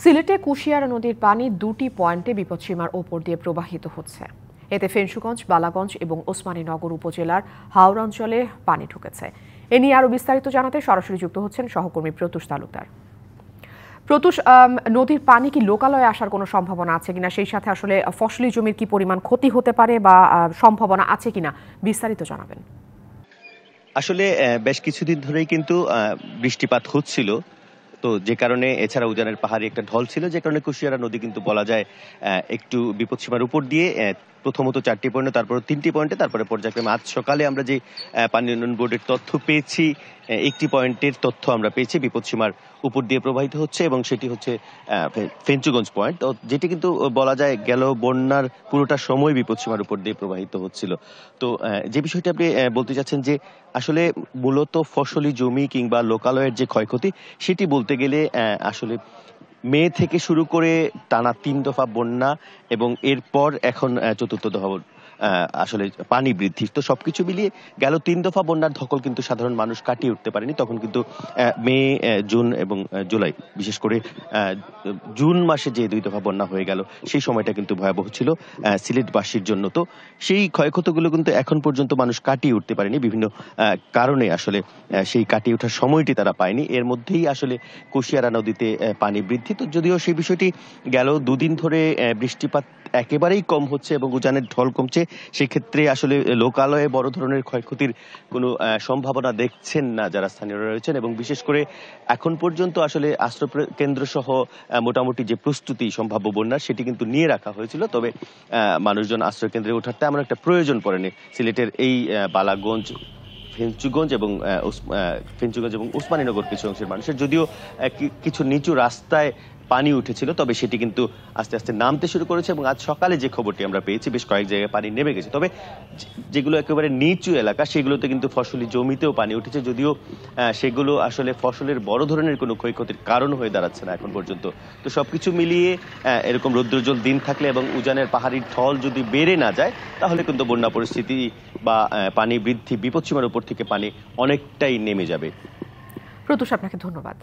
সিলেটে কুশিয়ারা নদীর পানি দুটি পয়েন্টে বিপদসীমার ওপর দিয়ে প্রবাহিত হচ্ছে। এতে ফেঞ্চুগঞ্জ, বালাগঞ্জ এবং ওসমানীনগর উপজেলার হাওর অঞ্চলে পানি ঢুকেছে। এ নিয়ে আরো বিস্তারিত জানাতে সরাসরি যুক্ত হচ্ছেন সহকর্মী প্রত্যুষ তালুকদার। প্রত্যুষ, নদীর পানি কি লোকালয়ে আসার কোনো সম্ভাবনা আছে কিনা, সেই সাথে আসলে ফসলি জমির কি পরিমাণ ক্ষতি হতে পারে বা সম্ভাবনা আছে কিনা বিস্তারিত জানাবেন। আসলে বেশ কিছুদিন ধরেই কিন্তু বৃষ্টিপাত হচ্ছিল। তো যে কারণে এছাড়া উজানের পাহাড়ে একটা ঢল ছিল, যে কারণে কুশিয়ারা নদী কিন্তু বলা যায় একটু বিপদসীমার উপর দিয়ে প্রথমত 4টি পয়েন্টে, তারপর 3টি পয়েন্টে, তারপরে পর্যায়ক্রমে আজ সকালে আমরা যে পানি উন্নয়ন বোর্ডের তথ্য পেয়েছি, একটি পয়েন্টের তথ্য আমরা পেয়েছি বিপদসীমার উপর দিয়ে প্রবাহিত হচ্ছে, এবং সেটি হচ্ছে ফেঞ্চুগঞ্জ পয়েন্ট। তো যেটি কিন্তু বলা যায় গেল বন্যার পুরোটা সময় বিপদসীমার উপর দিয়ে প্রবাহিত হচ্ছিল। তো যে বিষয়টি আপনি বলতে চাচ্ছেন যে আসলে মূলত ফসলি জমি কিংবা লোকালয়ের যে ক্ষয়ক্ষতি, সেটি বলতে গেলে আসলে মে থেকে শুরু করে টানা 3 দফা বন্যা এবং এরপর এখন চতুর্থ দফা আসলে পানি বৃদ্ধি। তো সবকিছু মিলিয়ে গেল 3 দফা বন্যার ধকল কিন্তু সাধারণ মানুষ কাটিয়ে উঠতে পারেনি। তখন কিন্তু মে, জুন এবং জুলাই, বিশেষ করে জুন মাসে যে 2 দফা বন্যা হয়ে গেল, সেই সময়টা কিন্তু ভয়াবহ ছিল সিলেটবাসীর জন্য। তো সেই ক্ষয়ক্ষতিগুলো কিন্তু এখন পর্যন্ত মানুষ কাটিয়ে উঠতে পারেনি। বিভিন্ন কারণে আসলে সেই কাটিয়ে ওঠার সময়টি তারা পায়নি। এর মধ্যেই আসলে কুশিয়ারা নদীতে পানি বৃদ্ধি। তো যদিও সেই বিষয়টি গেল দুদিন ধরে বৃষ্টিপাত একেবারেই কম হচ্ছে এবং উজানের ঢল কমছে, সেক্ষেত্রে আসলে লোকালয়ে বড় ধরনের ক্ষয়ক্ষতির কোনো সম্ভাবনা দেখছেন না যারা স্থানীয়রা রয়েছেন। এবং বিশেষ করে এখন পর্যন্ত আসলে আশ্রয় কেন্দ্র সহ মোটামুটি যে প্রস্তুতি সম্ভাব্য বন্যার, সেটি কিন্তু নিয়ে রাখা হয়েছিল। তবে মানুষজন আশ্রয় কেন্দ্রে ওঠার তেমন একটা প্রয়োজন পড়েনি। সিলেটের এই বালাগঞ্জ, ফেঞ্চুগঞ্জ এবং ওসমানীনগর কিছু অংশের মানুষের, যদিও কিছু নিচু রাস্তায় পানি উঠেছিল, তবে সেটি কিন্তু আস্তে আস্তে নামতে শুরু করেছে। এবং আজ সকালে যে খবরটি আমরা পেয়েছি, বেশ কয়েক জায়গায় পানি নেমে গেছে। তবে যেগুলো একেবারে নিচু এলাকা, সেগুলোতে কিন্তু ফসলি জমিতেও পানি উঠেছে, যদিও সেগুলো আসলে ফসলের বড় ধরনের কোনো ক্ষয়ক্ষতির কারণ হয়ে দাঁড়াচ্ছে না এখন পর্যন্ত। তো সবকিছু মিলিয়ে এরকম রৌদ্রোজ্জ্বল দিন থাকলে এবং উজানের পাহাড়ি ঢল যদি বেড়ে না যায়, তাহলে কিন্তু বন্যা পরিস্থিতি বা পানি বৃদ্ধি, বিপদসীমার উপর থেকে পানি অনেকটাই নেমে যাবে। প্রত্যুষ, আপনাকে ধন্যবাদ।